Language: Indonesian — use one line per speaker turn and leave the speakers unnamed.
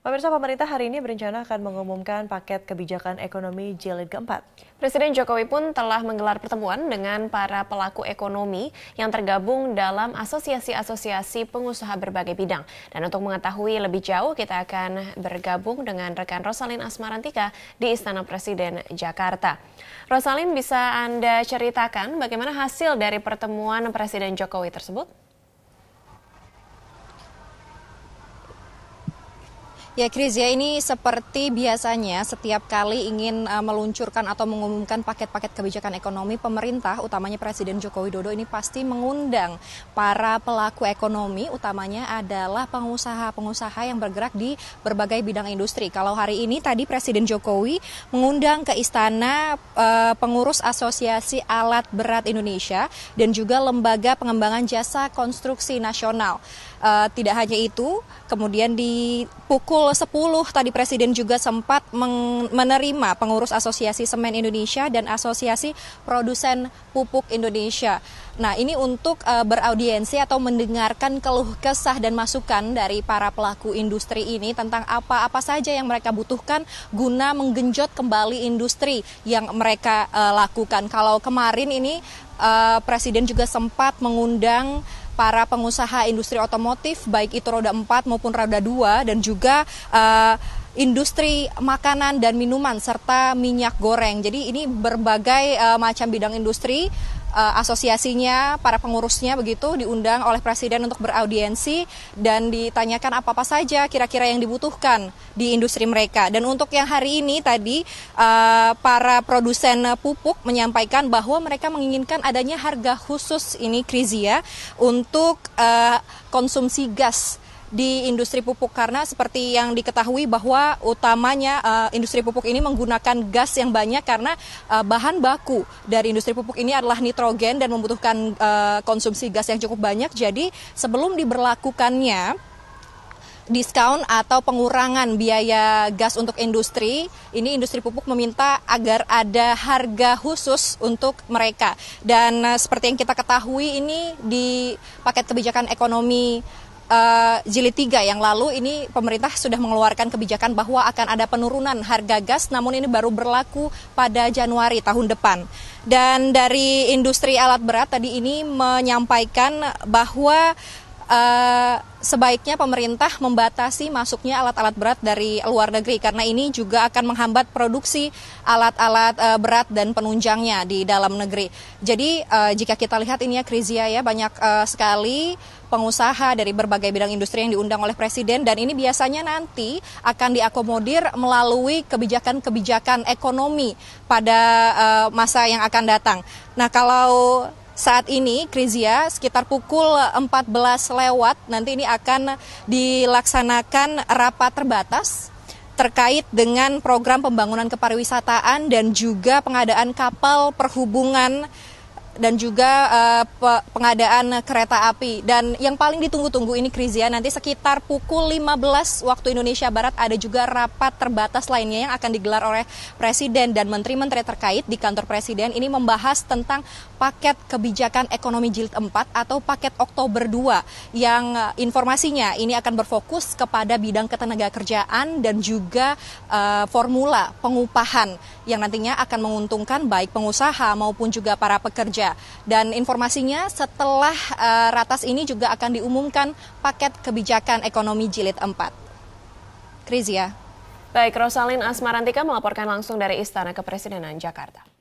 Pemirsa, pemerintah hari ini berencana akan mengumumkan paket kebijakan ekonomi jilid keempat.
Presiden Jokowi pun telah menggelar pertemuan dengan para pelaku ekonomi yang tergabung dalam asosiasi-asosiasi pengusaha berbagai bidang. Dan untuk mengetahui lebih jauh, kita akan bergabung dengan rekan Rosalin Asmarantika di Istana Presiden Jakarta. Rosalin, bisa Anda ceritakan bagaimana hasil dari pertemuan Presiden Jokowi tersebut?
Ya, Krizia, ini seperti biasanya setiap kali ingin meluncurkan atau mengumumkan paket-paket kebijakan ekonomi, pemerintah, utamanya Presiden Joko Widodo, ini pasti mengundang para pelaku ekonomi, utamanya adalah pengusaha-pengusaha yang bergerak di berbagai bidang industri. Kalau hari ini tadi Presiden Jokowi mengundang ke istana pengurus Asosiasi Alat Berat Indonesia dan juga Lembaga Pengembangan Jasa Konstruksi Nasional. Tidak hanya itu, kemudian di pukul 10 tadi Presiden juga sempat menerima pengurus Asosiasi Semen Indonesia dan Asosiasi Produsen Pupuk Indonesia. Nah, ini untuk beraudiensi atau mendengarkan keluh kesah dan masukan dari para pelaku industri ini tentang apa-apa saja yang mereka butuhkan guna menggenjot kembali industri yang mereka lakukan. Kalau kemarin ini Presiden juga sempat mengundang para pengusaha industri otomotif, baik itu roda 4 maupun roda 2, dan juga industri makanan dan minuman, serta minyak goreng. Jadi ini berbagai macam bidang industri, asosiasinya, para pengurusnya begitu diundang oleh Presiden untuk beraudiensi dan ditanyakan apa-apa saja kira-kira yang dibutuhkan di industri mereka. Dan untuk yang hari ini tadi para produsen pupuk menyampaikan bahwa mereka menginginkan adanya harga khusus ini, Krizia, untuk konsumsi gas di industri pupuk, karena seperti yang diketahui bahwa utamanya industri pupuk ini menggunakan gas yang banyak karena bahan baku dari industri pupuk ini adalah nitrogen dan membutuhkan konsumsi gas yang cukup banyak. Jadi sebelum diberlakukannya diskon atau pengurangan biaya gas untuk industri, ini industri pupuk meminta agar ada harga khusus untuk mereka. Dan seperti yang kita ketahui, ini di paket kebijakan ekonomi jilid 3 yang lalu ini pemerintah sudah mengeluarkan kebijakan bahwa akan ada penurunan harga gas, namun ini baru berlaku pada Januari tahun depan. Dan dari industri alat berat tadi ini menyampaikan bahwa sebaiknya pemerintah membatasi masuknya alat-alat berat dari luar negeri, karena ini juga akan menghambat produksi alat-alat berat dan penunjangnya di dalam negeri. Jadi jika kita lihat ini ya, Krizia, ya, banyak sekali pengusaha dari berbagai bidang industri yang diundang oleh Presiden, dan ini biasanya nanti akan diakomodir melalui kebijakan-kebijakan ekonomi pada masa yang akan datang. Nah, kalau saat ini, Krizia, sekitar pukul 14 lewat, nanti ini akan dilaksanakan rapat terbatas terkait dengan program pembangunan kepariwisataan dan juga pengadaan kapal perhubungan dan juga pengadaan kereta api. Dan yang paling ditunggu-tunggu ini, Krizia, nanti sekitar pukul 15 waktu Indonesia Barat ada juga rapat terbatas lainnya yang akan digelar oleh Presiden dan menteri-menteri terkait di kantor Presiden. Ini membahas tentang paket kebijakan ekonomi jilid 4 atau paket Oktober 2 yang informasinya ini akan berfokus kepada bidang ketenagakerjaan dan juga formula pengupahan yang nantinya akan menguntungkan baik pengusaha maupun juga para pekerja. Dan informasinya setelah ratas ini juga akan diumumkan paket kebijakan ekonomi jilid 4. Krizia.
Baik, Rosalin Asmarantika melaporkan langsung dari Istana Kepresidenan Jakarta.